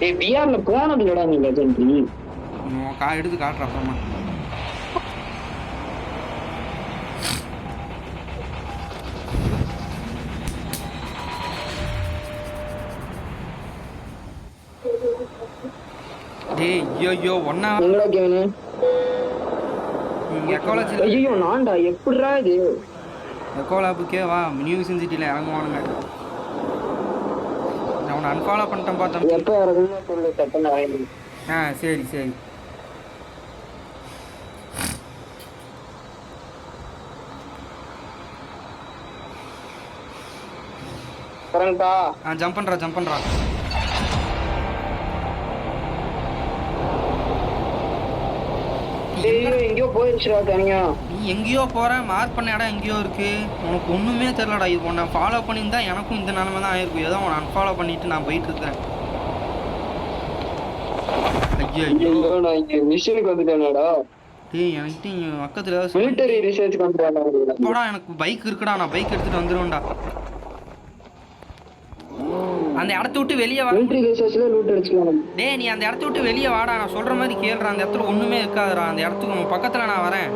ஏய் பிஆர்ல போனது இல்லடா நீ லெஜெண்டரி. எடுத்து காட்டுற அப்புறமா. டேய் ஐயோ ஒண்ணா எங்கடா கேவனு? எக்கோலஜி. ஐயோ நான்டா எப்படிடா இது? எக்கோலாபுக்கே வா நியூ சிட்டியில் இறங்குவானுங்க. நான் உன்னை அன்ஃபாலோ பண்ணிட்டேன் பார்த்தேன். எப்போ இறங்குன்னு சொல்லு டக்குன்னு வாங்கி. சரி சரி. கரெக்டா? ஜம்ப் பண்ணுறா. எங்கேயோ போயிருச்சுடா தனியா. நீ எங்கேயோ போற, மார்க் பண்ண இடம் எங்கேயோ இருக்கு. உனக்கு ஒண்ணுமே தெரியலடா. இது உன்னை ஃபாலோ பண்ணியிருந்தா எனக்கும் இந்த நிலைமை தான் ஆயிருக்கும். ஏதோ உன்னை அன்ஃபாலோ பண்ணிட்டு நான் போயிட்டு இருக்கேன். ஐயோ நான் இங்க மிஷனுக்கு வந்துட்டேனடா. டேய் எனக்கு பக்கத்துல மிலிட்டரி ரிசர்ச் வந்துட்டேன். போடா எனக்கு பைக் இருக்குடா. நான் பைக் எடுத்துட்டு வந்துருவேன்டா. அந்த இடத்த விட்டு வெளியே வா. மிலிட்டரி ரிசர்ச்ல லூட் அடிச்சுக்கலாம். டேய் நீ அந்த இடத்த விட்டு வெளியே வாடா. நான் சொல்ற மாதிரி கேளுடா. அந்த இடத்துல ஒண்ணுமே இருக்காதுடா. அந்த இடத்துக்கு பக்கத்துல நான் வரேன்.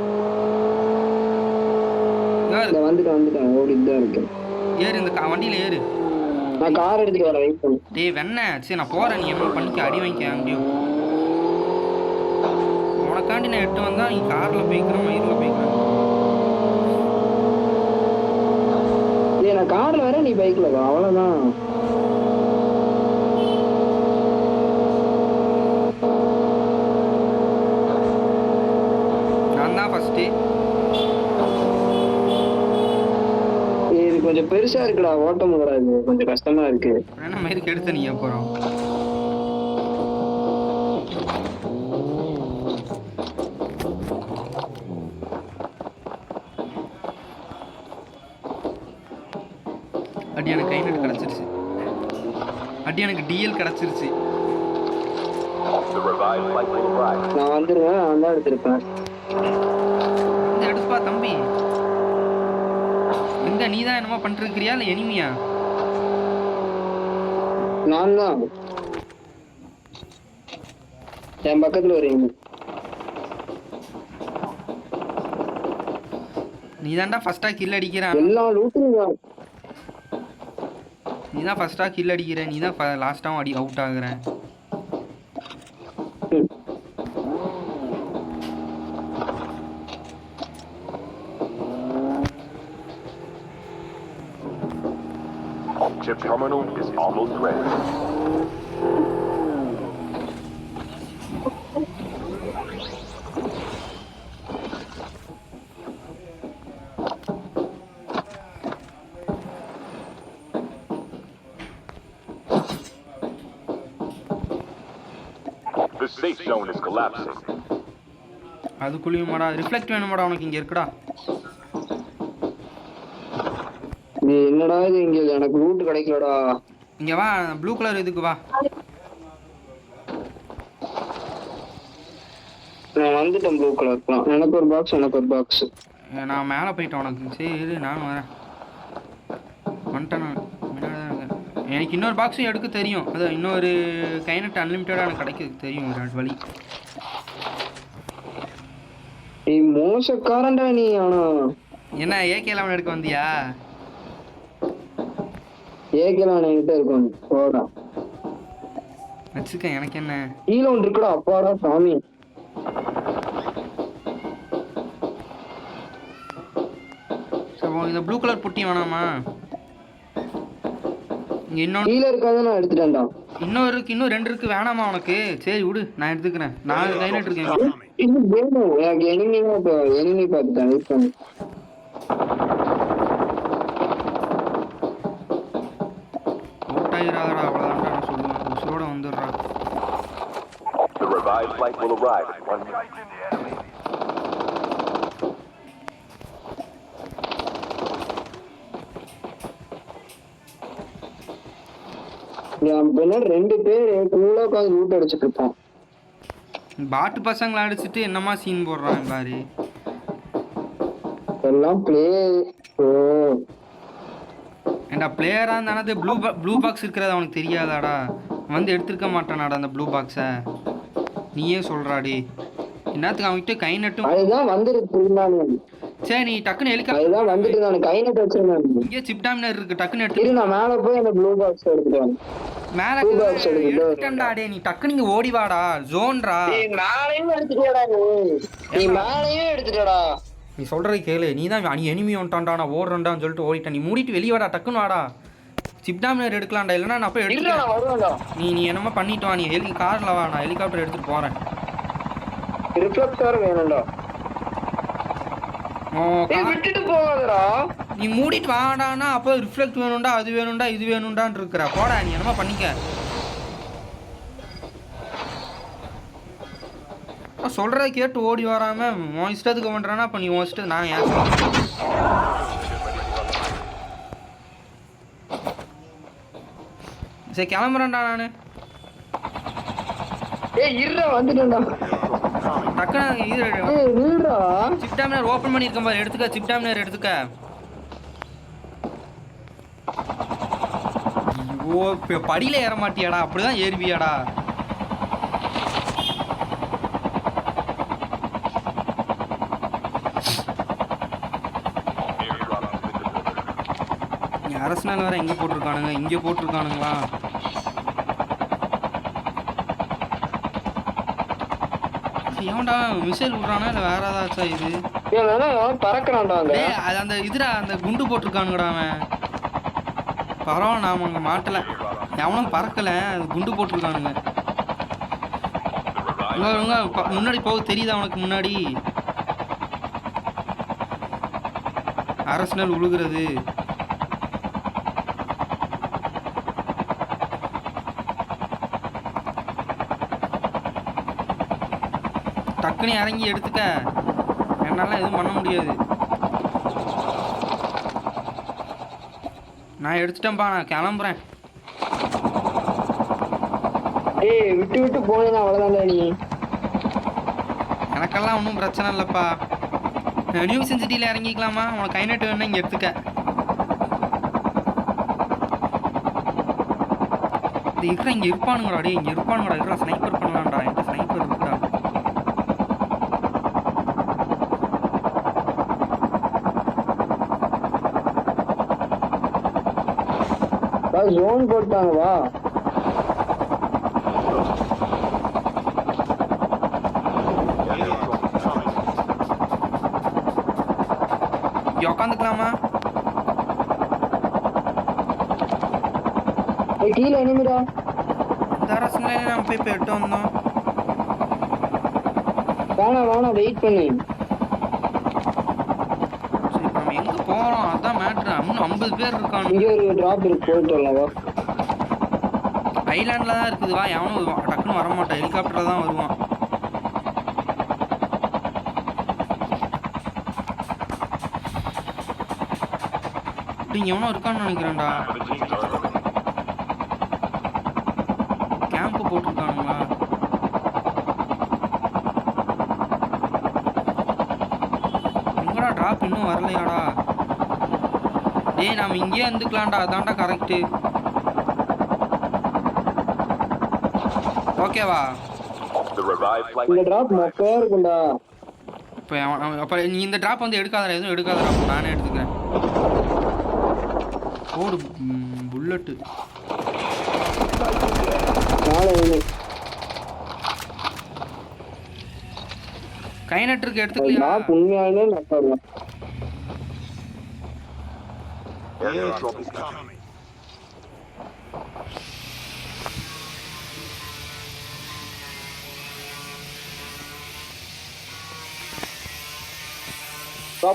வந்துட்டேன் ஓடிட்டு தான் இருக்கேன். ஏறு இந்த வண்டியில ஏறு. நான் கார் எடுத்துட்டு வரேன், வெயிட் பண்ணு. டேய் வெண்ண சரி நான் போறேன். நீ என்ன பண்ணிக்க, அடி வாங்கிக்க அங்கேயும். உனக்காண்டி நான் எட்டு வந்தா நீ கார்ல போய்க்கிறேன், மயிரில் போய்க்கிறேன். ஏய் நான் கார்ல வரேன், நீ பைக்ல வா, அவ்வளவுதான். நான் தான் ஃபர்ஸ்ட். இது கொஞ்சம் பெருசா இருக்குடா, ஓட்ட முடியாது, கொஞ்சம் கஷ்டமா இருக்கு. என்ன மயிருக்கு எடுத்து நீ அப்புறம் அடி எனக்கு கைநட் கிடைச்சிருச்சு. அடி எனக்கு டிஎல் கிடைச்சிருச்சு. நான் வந்துருவேன், நான் தான் எடுத்திருப்பேன். எடுப்பா தம்பி. எங்க நீ தான் என்னமோ பண்ணிருக்கிறியா இல்ல எனிமியா? நான் தான். என் பக்கத்துல வரீங்க. நீ தான்டா ஃபர்ஸ்டா கில் அடிக்கிறான். எல்லா லூட்டும் நீ தான் ஃபர்ஸ்டா கில் அடிக்கிற. நீ தான் லாஸ்டாவும் அவுட் ஆகுற. Chip terminal is almost ready. The safe zone is collapsing. அதுக்குள்ளேயுமாடா ரிஃப்ளெக்ட் வேணுமாடா உனக்கு? இங்க இருக்குடா. என்னடா இது, இங்க எனக்கு லூட் கிடைக்கலடா. இங்க வா, ப்ளூ கலர் இதுக்கு வா. நான் வந்துட்டேன் ப்ளூ கலர். எனக்கு ஒரு பாக்ஸ். நான் மேலே போயிட்டேன் உனக்கு. சரி இரு நானும் வரேன். வந்துட்டேன் நான். எனக்கு இன்னொரு பாக்ஸும் எடுக்க தெரியும். அது இன்னொரு கைநட் அன்லிமிட்டடாக எனக்கு கிடைக்க தெரியும் ஒரு வழி. நீ மோசக்காரன்டா நீ. ஆனா என்ன AK-11 எடுக்க வந்தியா? AK-11 என்கிட்ட இருக்கும், போடா வச்சுக்க. எனக்கு என்ன கீழே ஒன்று இருக்குடா. அப்பாடா சாமி. இந்த ப்ளூ கலர் புட்டி வேணாமா? இங்க இன்னொன்று கீழே இருக்காத, நான் எடுத்துட்டேன்டா. இன்னும் 2 இருக்கு. வேணாமா உனக்கு? சரி விடு, நான் எடுத்துக்கிறேன். நான் கைநட் இருக்கேன். இன்னும் வேணும் எனக்கு. எனிமி பார்த்துட்டேன், வெயிட் பண்ணு. அவுட் ஆகிடாதடா, அவ்வளோதான்டா நான் சொல்லுவேன். உசுரோட வந்துடுறா. The revived flight will arrive in 1 minute. ரெண்டு பேர் லூட் அடிச்சுட்டு இருப்பான். பாட்டு பசங்களை அடிச்சுட்டு என்னமா சீன் போடுறான் பாரு. எல்லாம் பிளே. ஏண்டா பிளேயராக இருந்தானது ப்ளூ பாக்ஸ் இருக்கிறது அவனுக்கு தெரியாதாடா? வந்து எடுத்துருக்க மாட்டானாடா அந்த ப்ளூ பாக்ஸை? நீயே சொல்கிறாடி. என்னத்துக்கு அவன்கிட்ட கை நட்டும் அதுதான் வந்துருக்கு. சரி நீ டக்குன்னு அதுதான் ஹெலிகாப்டர் வந்துட்டு நான் கை நட்டு வச்சிருந்தேன். இங்கே சிப் டாமினர் இருக்குது, டக்குன்னு எடுத்து இரு நான் மேலே போய் அந்த ப்ளூ பாக்ஸ் எடுத்துட்டு வரேன். மேலே Blue box எடுத்துட்டு எடுத்துட்டா டே. நீ டக்குன்னு இங்கே ஓடி வாடா, ஜோன்ரா. மேலையும் எடுத்துட்டா நீ மேலையும் எடுத்துட்டடா. நீ சொல்கிறது கேளு. நீ தான் நீ எனிமி வந்துட்டான்டா, நான் ஓடுறேன்டான்னு சொல்லிட்டு ஓடிட்டேன். நீ மூடிட்டு வெளியே வாடா, டக்குன்னு வாடா. சிப் டாமினர் எடுக்கலாம்டா, இல்லைன்னா நான் போய் எடுத்துக்கிறேன். வருவேன்டா. நீ என்னமோ பண்ணிட்டு வா. நீ காரில் வா, நான் ஹெலிகாப்டர் எடுத்துகிட்டு போகிறேன். ரிஃப்ளெக்டர் வேணும்டா. விட்டுட்டு போகாதடா. நீ மூடிட்டு வாடானா அப்போ ரிஃப்ளெக்ட் வேணும்டா, அது வேணும்டா, இது வேணும்டான்னு இருக்கிற. போடா நீ என்னமா பண்ணிக்க. சொல்கிறத கேட்டு ஓடி வராம உன் இஷ்டத்துக்கு பண்ணுறானா? அப்போ நீ உன் இஷ்டத்துக்கு நான் ஏன் சரி கிளம்புறேன்டா நான். இருடா வந்துட்டேன்டா. டக்குனு இது இருடா. சிப் டாமினர் ஓப்பன் பண்ணியிருக்கேன் பாரு, எடுத்துக்க. சிப் டாமினர் எடுத்துக்க. ஓ படியில் ஏற மாட்டியாடா? அப்படிதான் ஏறுவியாடா? அரசனால் வேற எங்கே போட்டிருக்கானுங்க? இங்கே போட்டிருக்கானுங்களா? ஏன்டா மிசைல் விட்றானா இல்லை வேற ஏதாச்சா இது? பறக்கிறான்டா. அது அந்த இதுடா, அந்த குண்டு போட்டிருக்கானுங்கடா அவன். பரவாயில்ல, நாம அங்கே மாட்டலை. எவனும் பறக்கலை, அது குண்டு போட்டிருக்கானுங்க. முன்னாடி போக தெரியுதா அவனுக்கு? முன்னாடி அரசனல் உழுகிறது. டக்குனு இறங்கி எடுத்துக்க. என்னால எதுவும் பண்ண முடியாது. நான் எடுத்துட்டேன்ப்பா, நான் கிளம்புறேன். விட்டு விட்டு போனேன்னா அவ்வளோதான்டா நீ. எனக்கெல்லாம் ஒன்றும் பிரச்சனை இல்லைப்பா. நியூ சிட்டியில் இறங்கிக்கலாமா? உனக்கு கை நட்டு வேணும்னா இங்கே எடுத்துக்க. இது இருக்கிற இங்கே இருப்பானுங்கடா. டே இங்கே இருப்பானுங்கடா. இருக்கிற ஸ்னைப்பர் பண்ணலாம்டா. என்கிட்ட ஸ்னைப்பர் இருக்குடா. ஜோன் போட்டாங்க வா. உட்காந்துக்கலாமா? கீழே எனிமிடா. இந்த அரசனை நம்ம போய் எட்டு வந்தோம். வேணாம் வெயிட் பண்ணு. சரி நம்ம எங்கே போகிறோம்? அதான் மேட்ரு. இன்னும் 50 பேர் இருக்கானு. இங்கே ஒரு டிராப் இருக்கு, போயிட்டு வரலாம் வா. ஐலாண்டில் தான் இருக்குது. வா. எவனும் டக்குன்னு வரமாட்டான், ஹெலிகாப்டரில் தான் வருவான். இங்கே எவனோ இருக்கான்னு நினைக்கிறேன்டா. கேம்ப் போட்டிருக்கானுங்களா? எங்கடா ட்ராப் இன்னும் வரலையாடா? டேய் நாம் இங்கேயே இருந்துக்கலாம்டா, அதான்டா கரெக்டு. ஓகேவா? இந்த டிராப் மொக்கையா இருக்கும்டா. இப்போ அப்போ நீ இந்த ட்ராப் வந்து எடுக்காதடா, எதுவும் எடுக்காதடா. அப்போ நானே எடுத்துக்கிறேன். ஓடு புல்லட்டு. கை நட்டுருக்கு, எடுத்துக்கலையா? உண்மையாலே நட்டாடுவேன்.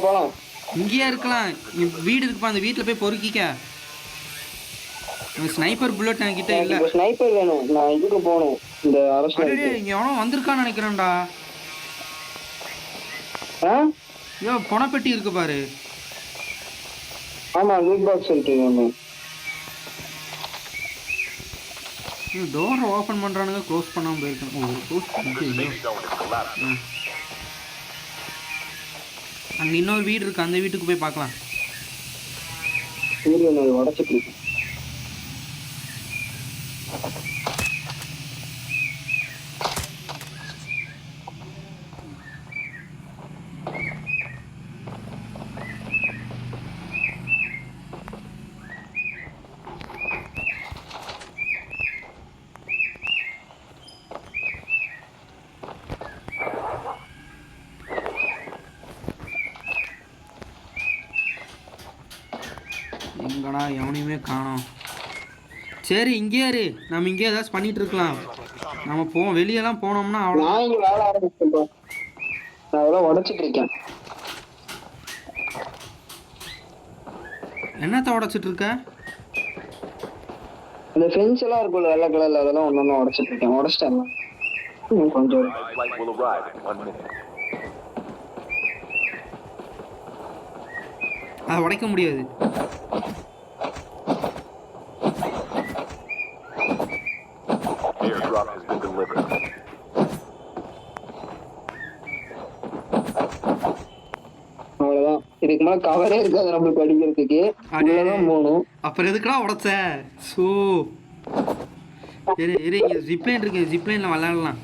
போலாம். இங்கேயே இருக்கலாம். வீடு இருக்குப்பா, அந்த வீட்டில் போய் பொறுக்கிக்க. ஸ்னைப்பர் புல்லட் என்கிட்ட இல்லை. ஸ்னைப்பர் வேணும். நான் இதுக்கு போகணும். இந்த அரசு இங்கே எவனோ வந்திருக்கான்னு நினைக்கிறேன்டா. ஐயோ பணப்பெட்டி இருக்கு பாரு. ஆமா லூட் பாக்ஸ் இருக்கு. டோரை ஓப்பன் பண்ணுறானுங்க, க்ளோஸ் பண்ணாமல் போயிருக்கேன். க்ளோஸ் பண்ணி அங்கே இன்னொரு வீடு இருக்குது, அந்த வீட்டுக்கு போய் பார்க்கலாம். சூரியன் அது உடச்சிட்டு இருக்கு. எங்கடா எவனையுமே காணோம். சரி இங்கே இரு, நம்ம இங்கே ஏதாச்சும் பண்ணிட்டு இருக்கலாம். நம்ம போவோம், வெளியெல்லாம் போனோம்னா அவ்வளோ. நான் இங்க வேலை ஆரம்பிச்சிட்டேன். நான் அதெல்லாம் உடச்சிட்டு இருக்கேன். என்னத்த உடைச்சிட்டு இருக்க? அந்த ஃபென்ஸ் எல்லாம் இருக்குல்ல வெள்ளை கலர்ல, அதெல்லாம் ஒன்னொன்னு உடச்சிட்டு இருக்கேன். உடச்சிட்டேன் கொஞ்சம். Revived flight will arrive in 1 minute. அதை உடைக்க முடியாது. Airdrop has been delivered. அவ்வளவுதான். இதுக்கு மேல கவரே இருக்காது நம்மளுக்கு அடிக்கிறதுக்கு. உள்ளதான் போகணும். அப்புறம் எதுக்குடா உடைச்ச? ஸோ இரு இரு, இங்கே ஜிப்லைன் இருக்கு, ஜிப்லைனில் விளாடலாம்.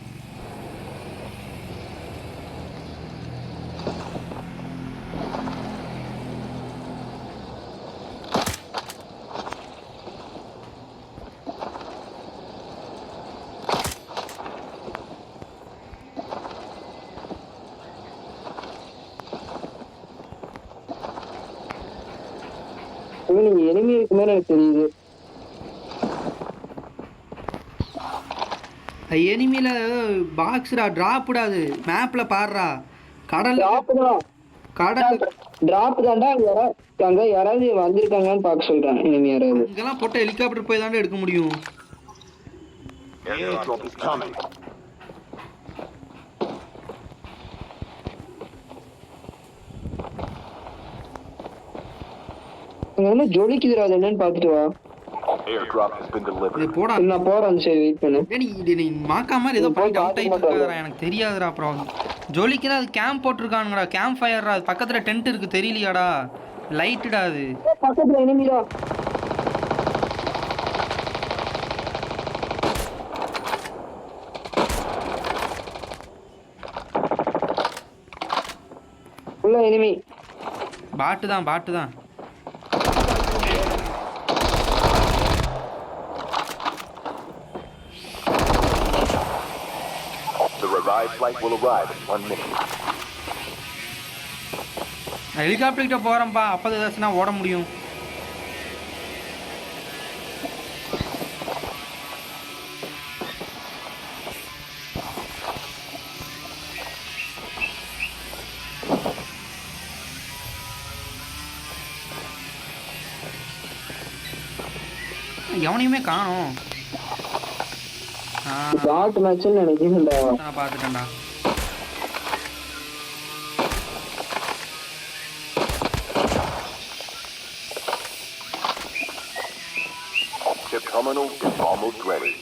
நீங்க எனிமி இருக்குமே எனக்கு தெரியுது. எனிமியில பாக்ஸ்டா டிராப்டாது மேப்ல பாடுறா. கடல் டிராப் தான். கடல் டிராப் தான்டா. அங்க யாராவது வந்திருக்காங்கன்னு பார்க்க சொல்றேன். எனிமி யாராவது இங்கெல்லாம் போட்டு ஹெலிகாப்டர் போய் தாண்டா எடுக்க முடியும். Airdrop is coming. அங்க ஒண்ணு ஜொலிக்குதுடா, அது என்னன்னு பாத்துட்டு வா. Airdrop has been இது delivered. போடா. நான் போறேன். சரி வெயிட் பண்ணு. நீ மாக்கா மாதிரி ஏதோ போய் அவுட் ஆயிட்டு இருக்காதா, எனக்கு தெரியாதுடா. அப்புறம் ஜொலிக்குதா, அது கேம்ப் போட்டிருக்கானுங்கடா, கேம்ப் ஃபயர்டா. அது பக்கத்துல டென்ட் இருக்கு, தெரியலையாடா? லைட்டுடா அது. பக்கத்துல எனிமிடா. உள்ள எனிமி. பாட்டு தான், பாட்டு தான். The revived flight will arrive in 1 minute. நான் ஹெலிகாப்டர் கிட்ட போறேன்ப்பா, அப்போ ஏதாச்சும்னா ஓட முடியும். எவனையுமே காணோம். டாட் மேட்ச்னு நினைக்கிறேன்டா. நான் பார்த்துட்டேன்டா. Ship terminal is almost ready.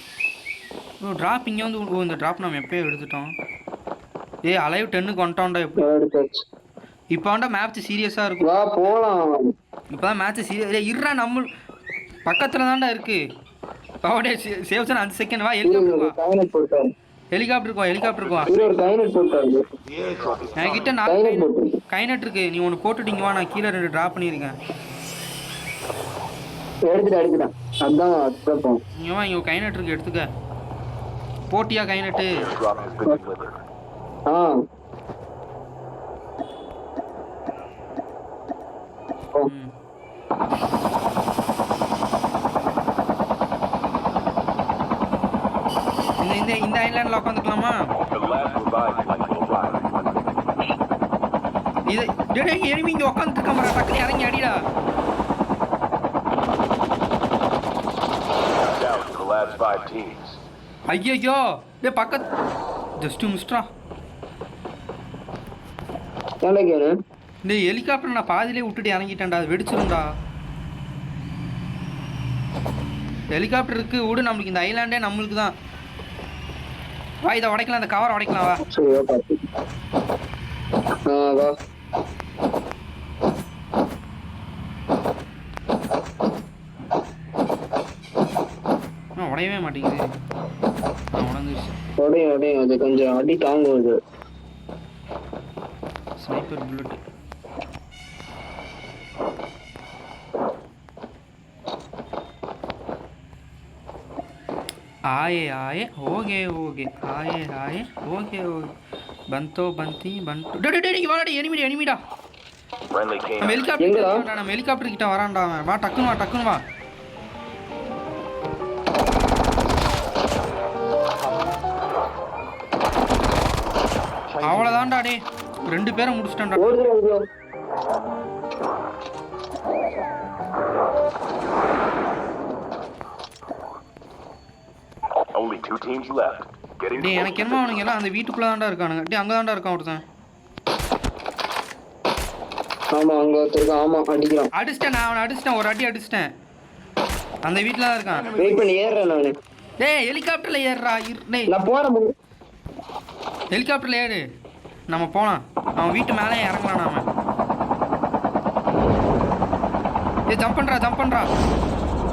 Drop இங்கே வந்து இந்த ட்ராப் நம்ம எப்போயோ எடுத்துட்டோம். அலைவ் 10க்கு வந்துட்டோம்டா. எப்படி எடுத்தாச்சு. இப்போ வேண்டா மேட்ச் சீரியஸாக இருக்கும். வா போலாம். இப்போ தான் மேட்ச் சீரியஸ். இருறா, நம்ம பக்கத்தில் தான்டா இருக்கு. பவடே சேவ்சன் 5 செகண்ட். வா ஹெலிகாப்டருக்கு வா. கைனட் போட்டாரு. ஹெலிகாப்டருக்கு வா, ஹெலிகாப்டருக்கு வா. ஒரு கைனட் போட்டாரு. என்கிட்ட கைனட் போட்டு. கைனட் இருக்கு, நீ ஒன்று போட்டுட்டீங்க. வா, நான் கீழே 2 ட்ராப் பண்ணியிருக்கேன். எடுத்துட்டேன். அதான் அதுக்கப்புறம். இங்கே வா, இங்கே கைனட் இருக்கு, எடுத்துக்க. போட்டியா கைனட்டு? Airdrop has been delivered. ஆ இந்த ஐலாண்டில் உட்காந்துக்கலாமா? The last revived flight will arrive in 1 minute. இது எனிமி இங்கே உட்காந்துருக்க மாதிரி டக்குனு இறங்கி அடிடா. Down to the last 5 teams. ஐயோ பக்கத்து ஜஸ்ட் மிஸ்ட்ரா. இந்த ஹெலிகாப்டர் நான் பாதியிலே விட்டுட்டு இறங்கிட்டேன்டா, அது வெடிச்சிருந்தா. ஹெலிகாப்டர் இருக்கு விடு, நம்மளுக்கு இந்த ஐலாண்டே நம்மளுக்கு தான். வா, இதை உடைக்கலாம், அந்த கவரை உடைக்கலாம். வா வா. உடையவே மாட்டேங்குது. உடஞ்சிருச்சு. உடையும் அது கொஞ்சம் அடி தாங்கும் அது. Sniper bullet. आए आए होगे होगे आए आए होगे होगे बंतो बंती बंतो डे डे डे वाला एनिमी एनिमीडा Friendly நம்ம canine. ஹெலிகாப்டர் எங்கடா? கிட்ட நம்ம ஹெலிகாப்டர் கிட்ட வரான்டா அவன். வா டக்குன்னு வா அவ்வளோதான்டா டே. 2 பேரை முடிச்சிட்டான்டா. ஓடுது. Only 2 teams left. Getting டேய் close எனக்கு to என்னமோ அவனுங்க எல்லாம் அந்த வீட்டுக்குள்ளே தான்டா இருக்கானுங்க. டேய் அங்கே தான்டா இருக்கான் ஒருத்தன். ஆமா அங்க ஒருத்தருக்கான். ஆமா அடிக்கிறான். அடிச்சிட்டேன் நான் அவனை அடிச்சிட்டேன். ஒரு அடி அடிச்சிட்டேன். அந்த வீட்டில் தான் இருக்கான். வெயிட் பண்ணி ஏறுறேன் நானு. டேய் ஹெலிகாப்டரில் ஏறுறா. டேய் நான் போறேன். ஹெலிகாப்டரில் ஏறு. நம்ம போகலாம். அவன் வீட்டு மேலே இறங்கலாம் நாம. ஏ ஜம்ப் பண்ணுறா.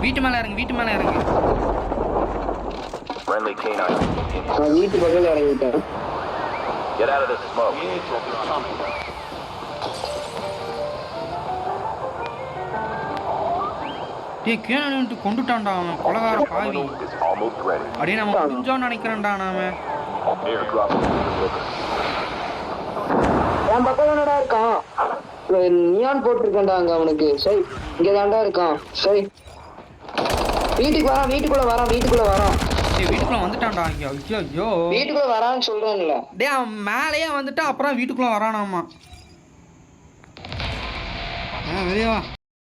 வீட்டு மேலே இறங்கு. Friendly canine. நான் வீட்டு பக்கத்துல இறங்கிட்டேன். Get out of this smoke. டேய் கேனன்ட்டு கொண்டுட்டான்டா அவன். கொலகார பாவி. Terminal is almost ready. அப்படியே நம்ம முடிஞ்சோன்னு நினைக்கிறேன்டா நாம. Airdrop is delivered. என் பக்கம் தானடா இருக்கான். நியான் போட்டிருக்கேன்டா அங்க அவனுக்கு. சரி இங்க தான்டா இருக்கான். சரி வீட்டுக்குள்ள வரான். டேய் வீட்டுக்குள்ள வந்துட்டான்டா. ஐயோ வீட்டுக்குள்ள வரான்னு சொல்றேன்ல. டேய் அவன் மேலேயே வந்துட்டா அப்புறம் வீட்டுக்குள்ள வரானாமா. வெளியே வா.